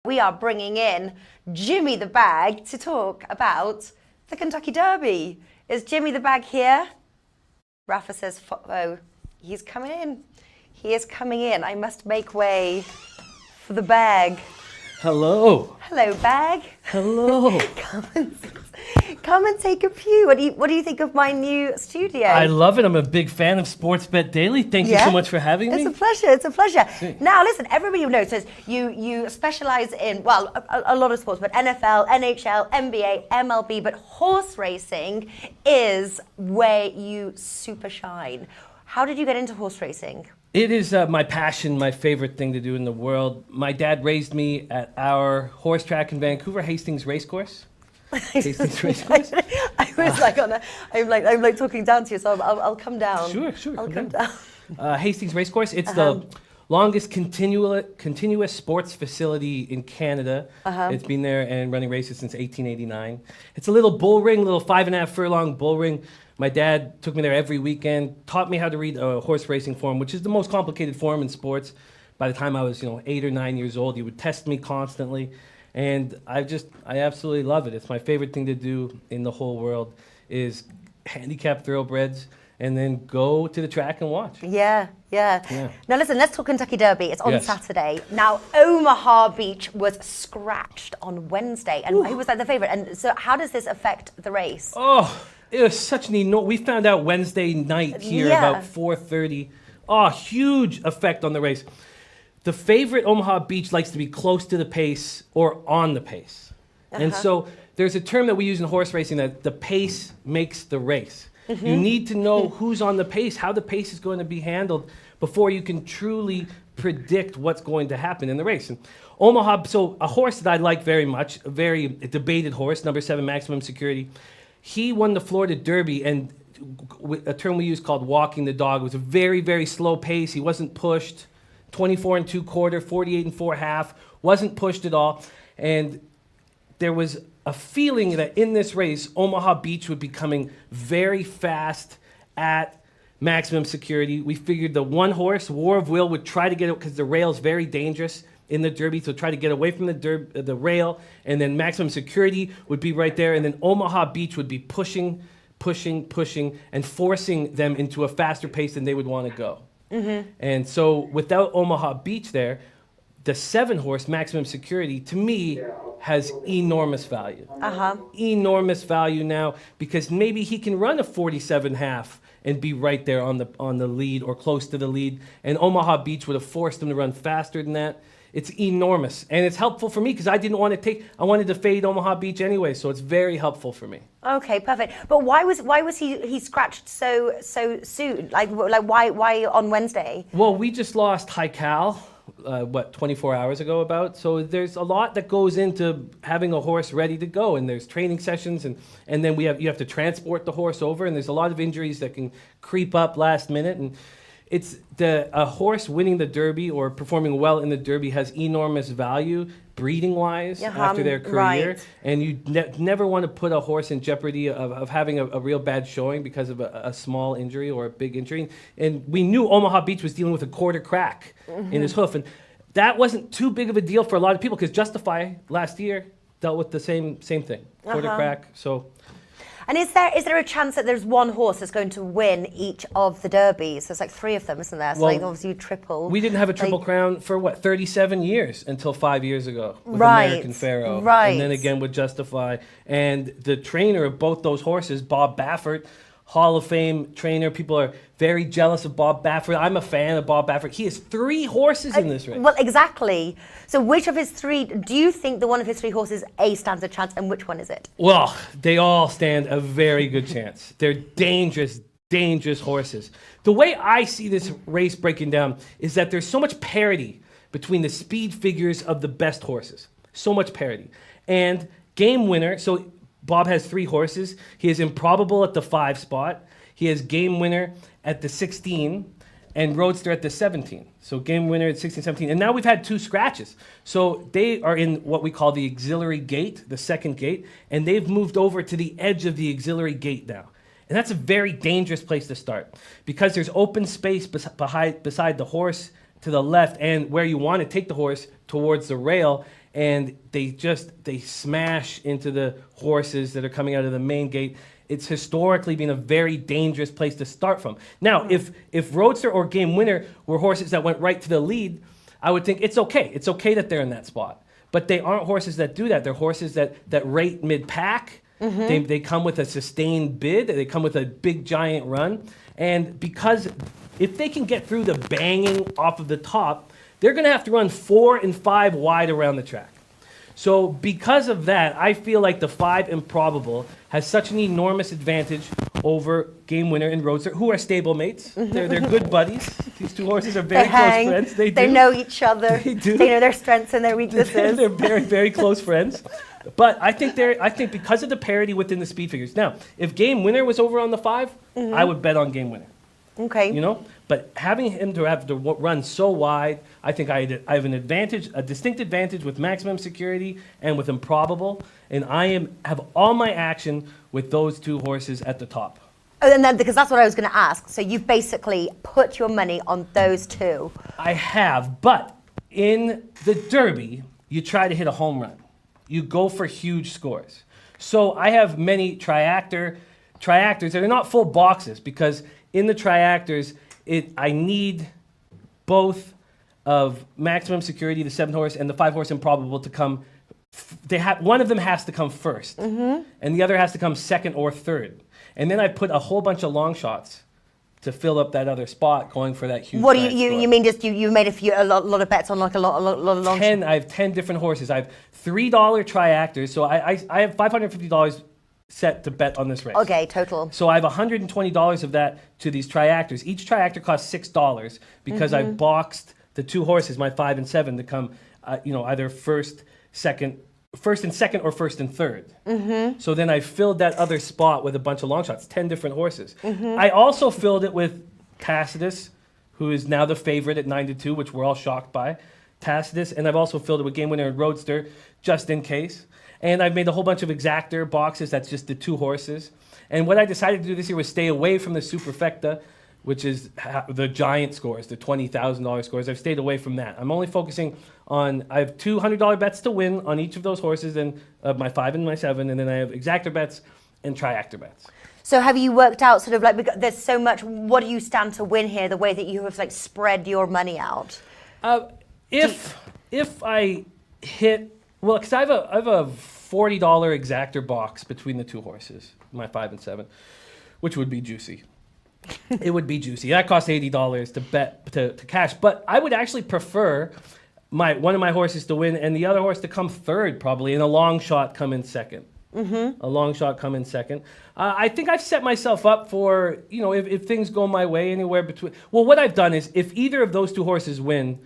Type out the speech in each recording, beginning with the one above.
We are bringing in Jimmy the Bag to talk about the Kentucky Derby. Is Jimmy the Bag here? Rafa says, oh, he's coming in. He is coming in. I must make way for the bag. Hello. Hello, Bag. Hello. Come and take a pew. What do you think of my new studio? I love it. I'm a big fan of Sports Bet Daily. Thank you so much for having me. It's a pleasure. It's a pleasure. See. Now, listen, everybody knows you specialize in, well, a lot of sports, but NFL, NHL, NBA, MLB, but horse racing is where you super shine. How did you get into horse racing? It is my passion, my favorite thing to do in the world. My dad raised me at our horse track in Vancouver, Hastings Racecourse. Hastings Racecourse. I was like I'm like talking down to you, so I'll come down. Sure. I'll come down. Hastings Racecourse. It's the longest continuous sports facility in Canada. It's been there and running races since 1889. It's a little bull ring, little 5.5 furlong bull ring. My dad took me there every weekend, taught me how to read a horse racing form, which is the most complicated form in sports. By the time I was, 8 or 9 years old, he would test me constantly. And I absolutely love it. It's my favorite thing to do in the whole world is handicap thoroughbreds and then go to the track and watch. Yeah. Now listen, let's talk Kentucky Derby. It's on Yes. Saturday. Now, Omaha Beach was scratched on Wednesday, and it was like the favorite. And so how does this affect the race? Oh, it was such an enormous. We found out Wednesday night here about 4:30. Oh, huge effect on the race. The favorite Omaha Beach likes to be close to the pace or on the pace. And so there's a term that we use in horse racing that the pace makes the race. You need to know who's on the pace, how the pace is going to be handled before you can truly predict what's going to happen in the race. And Omaha, so a horse that I like very much, a very debated horse, number 7, Maximum Security. He won the Florida Derby, and a term we use called walking the dog. It was a very, very slow pace. He wasn't pushed. 24 2/4, 48 4/2, wasn't pushed at all. And there was a feeling that in this race, Omaha Beach would be coming very fast at Maximum Security. We figured the one horse, War of Will, would try to get it because the rail is very dangerous in the Derby, so try to get away from the rail, and then Maximum Security would be right there, and then Omaha Beach would be pushing, and forcing them into a faster pace than they would want to go. And so without Omaha Beach there, the 7 horse Maximum Security to me has enormous value. Enormous value now because maybe he can run a 47.5 and be right there on the lead or close to the lead. And Omaha Beach would have forced him to run faster than that. It's enormous, and it's helpful for me because I wanted to fade Omaha Beach anyway, so it's very helpful for me. Okay, perfect. But why was he scratched so soon? Like why on Wednesday? Well, we just lost High Cal, 24 hours ago about. So there's a lot that goes into having a horse ready to go, and there's training sessions, and then you have to transport the horse over, and there's a lot of injuries that can creep up last minute. And it's a horse winning the Derby or performing well in the Derby has enormous value breeding-wise after their career. Right. And you never want to put a horse in jeopardy of having a real bad showing because of a small injury or a big injury. And we knew Omaha Beach was dealing with a quarter crack in his hoof. And that wasn't too big of a deal for a lot of people because Justify last year dealt with the same thing, quarter crack. So. And is there a chance that there's one horse that's going to win each of the derbies? There's like 3 of them, isn't there? So Well, like obviously you triple. We didn't have a Triple Crown for 37 years until 5 years ago with Right, American Pharoah. right. And then again with Justify. And the trainer of both those horses, Bob Baffert, Hall of Fame trainer. People are very jealous of Bob Baffert. I'm a fan of Bob Baffert. He has 3 horses in this race. Well, exactly. So which of his 3, do you think that one of his 3 horses stands a chance, and which one is it? Well, they all stand a very good chance. They're dangerous, dangerous horses. The way I see this race breaking down is that there's so much parity between the speed figures of the best horses. So much parity. And Game Winner, so Bob has 3 horses. He is Improbable at the 5 spot. He has Game Winner at the 16 and Roadster at the 17. So Game Winner at 16, 17. And now we've had 2 scratches. So they are in what we call the auxiliary gate, the second gate, and they've moved over to the edge of the auxiliary gate now. And that's a very dangerous place to start because there's open space beside the horse to the left and where you want to take the horse towards the rail. and they smash into the horses that are coming out of the main gate. It's historically been a very dangerous place to start from. Now, if Roadster or Game Winner were horses that went right to the lead, I would think it's okay. It's okay that they're in that spot. But they aren't horses that do that. They're horses that rate mid-pack. They come with a sustained bid. They come with a big, giant run. And because if they can get through the banging off of the top, they're going to have to run 4 and 5 wide around the track. So because of that, I feel like the 5 Improbable has such an enormous advantage over Game Winner and Roadster, who are stable mates. They're good buddies. These two horses are very close friends. They know each other. They do. They know their strengths and their weaknesses. They're very, very close friends. But I think because of the parity within the speed figures. Now, if Game Winner was over on the 5, I would bet on Game Winner. Okay. You know, but having him to have to run so wide, I think I have an advantage, a distinct advantage with Maximum Security and with Improbable, and I have all my action with those two horses at the top. Oh, and then because that's what I was going to ask. So you've basically put your money on those two. I have, but in the Derby, you try to hit a home run. You go for huge scores. So I have many triactors that are not full boxes because in the triactors, I need both of Maximum Security, the 7 horse, and the 5 horse Improbable to come. One of them has to come first, and the other has to come second or third. And then I put a whole bunch of long shots to fill up that other spot, going for that huge. What do you mean? Just you made a lot of bets on like a lot of long shots? I have 10 different horses. I have $3 triactors, so I have $550 set to bet on this race. Okay, total. So I have $120 of that to these triactors. Each triactor costs $6 because I've boxed the 2 horses, my 5 and 7, to come, either first and second, or first and third. So then I filled that other spot with a bunch of long shots, 10 different horses. I also filled it with Tacitus, who is now the favorite at 9-2, which we're all shocked by. Tacitus, and I've also filled it with Game Winner and Roadster, just in case. And I've made a whole bunch of exactor boxes. That's just the 2 horses. And what I decided to do this year was stay away from the Superfecta, which is the giant scores, the $20,000 scores. I've stayed away from that. I'm only focusing on, I have $200 bets to win on each of those horses, and my 5 and my 7, and then I have exactor bets and triactor bets. So have you worked out sort of like, because there's so much, what do you stand to win here, the way that you have like spread your money out? If I hit, well, because I have a $40 exactor box between the 2 horses, my 5 and 7, which would be juicy. It would be juicy. That costs $80 to bet to cash. But I would actually prefer one of my horses to win and the other horse to come third, probably, and a long shot come in second. A long shot come in second. I think I've set myself up for, if things go my way anywhere between. Well, what I've done is if either of those 2 horses win,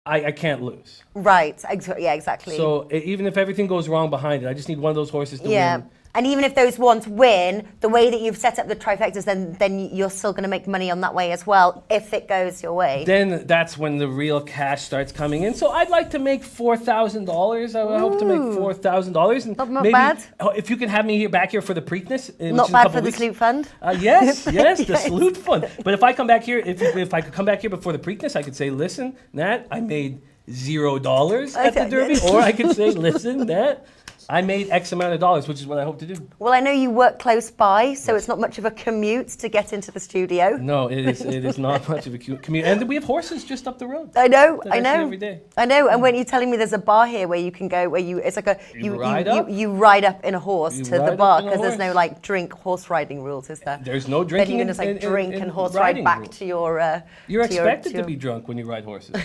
I can't lose. Right. Yeah, exactly. So even if everything goes wrong behind it, I just need one of those horses to win. And even if those ones win, the way that you've set up the trifectas, then you're still going to make money on that way as well, if it goes your way. Then that's when the real cash starts coming in. So I'd like to make $4,000. I hope to make $4,000. And not maybe, bad. If you can have me back here for the Preakness. Not bad for the Sloot Fund. Yes, the Sloot Fund. But if I come back here, if I could come back here before the Preakness, I could say, listen, Nat, I made $0 at the Derby. Or I could say, listen, Nat, I made X amount of dollars, which is what I hope to do. Well, I know you work close by, so it's not much of a commute to get into the studio. No, it is not much of a commute. And we have horses just up the road. I know. Every day. I know. And when you're telling me there's a bar here where you can go, it's like you ride up in a horse to the bar, because there's no like horse riding rules, is there? There's no drinking. Then you can just drink and horse ride back rules. To your. You're expected to be drunk when you ride horses.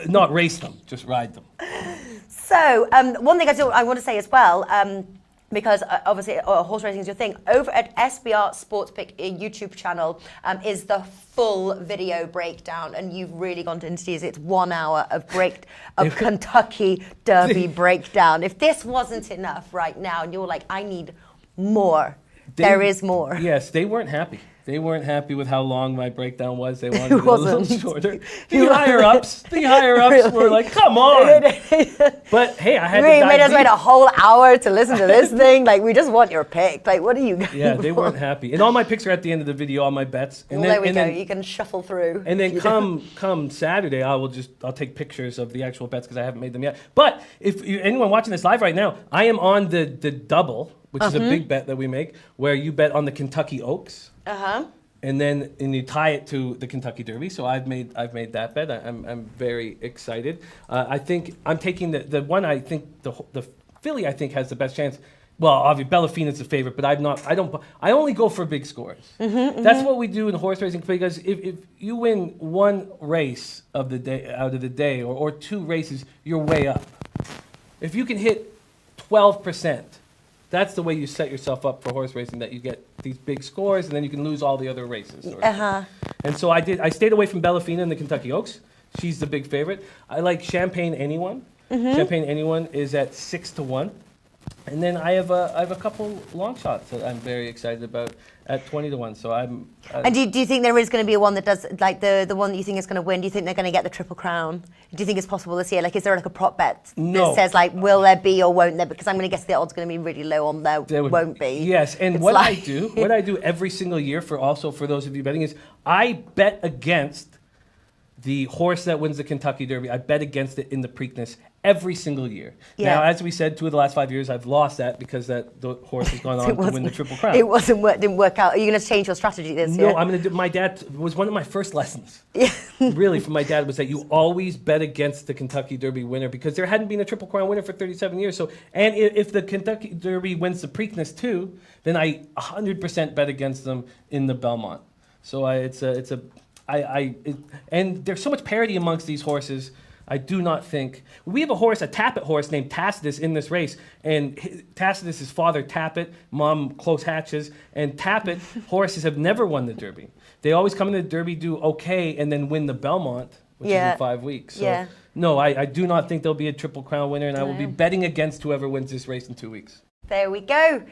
Not race them, just ride them. So one thing I want to say as well, because obviously horse racing is your thing, over at SBR Sports Pick YouTube channel is the full video breakdown, and you've really gone into these. It's 1 hour of Kentucky Derby breakdown. If this wasn't enough right now, and you're like, I need more, there is more. Yes, they weren't happy. They weren't happy with how long my breakdown was. They wanted it a little shorter. The You- higher-ups were like, come on. But hey, I had to You dive made us deep. wait a whole hour to listen to this thing. Like, we just want your pick. Like, what are you going Yeah, they for? weren't happy. And all my picks are at the end of the video, all my bets. And Well, there we and go. then- You can shuffle through. And then if you come Saturday, I'll take pictures of the actual bets because I haven't made them yet. But if anyone watching this live right now, I am on the double, which is a big bet that we make, where you bet on the Kentucky Oaks. And you tie it to the Kentucky Derby. So I've made that bet. I'm very excited. I think I'm taking the one. I think the filly I think has the best chance. Well, obviously Bellafina's the favorite, but I only go for big scores. That's what we do in horse racing because if you win one race of the day out of the day or two races, you're way up. If you can hit 12%. That's the way you set yourself up for horse racing, that you get these big scores and then you can lose all the other races. And so I stayed away from Bellafina in the Kentucky Oaks. She's the big favorite. I like Champagne Anyone. Champagne Anyone is at 6-1. And then I have a couple long shots that I'm very excited about at 20-1. So I'm. And do you think there is going to be a one that does, like the one that you think is going to win? Do you think they're going to get the Triple Crown? Do you think it's possible this year? Like, is there like a prop bet that says like, will there be or won't there? Because I'm going to guess the odds are going to be really low on there won't be. Yes, and It's what like- I do every single year for those of you betting is I bet against the horse that wins the Kentucky Derby. I bet against it in the Preakness every single year. Yeah. Now, as we said, 2 of the last 5 years, I've lost that because the horse has gone on to win the Triple Crown. It didn't work out. Are you going to change your strategy this year? No, I'm going to do. My dad was one of my first lessons. Really, from my dad was that you always bet against the Kentucky Derby winner because there hadn't been a Triple Crown winner for 37 years. So, and if the Kentucky Derby wins the Preakness too, then I 100% bet against them in the Belmont. So and there's so much parity amongst these horses. I do not think we have a Tappet horse named Tacitus in this race, and Tacitus is father Tappet, mom Close Hatches, and Tappet horses have never won the Derby. They always come into the Derby, do okay, and then win the Belmont, which is in 5 weeks. So no, I do not think there'll be a Triple Crown winner, and I will be betting against whoever wins this race in 2 weeks. There we go.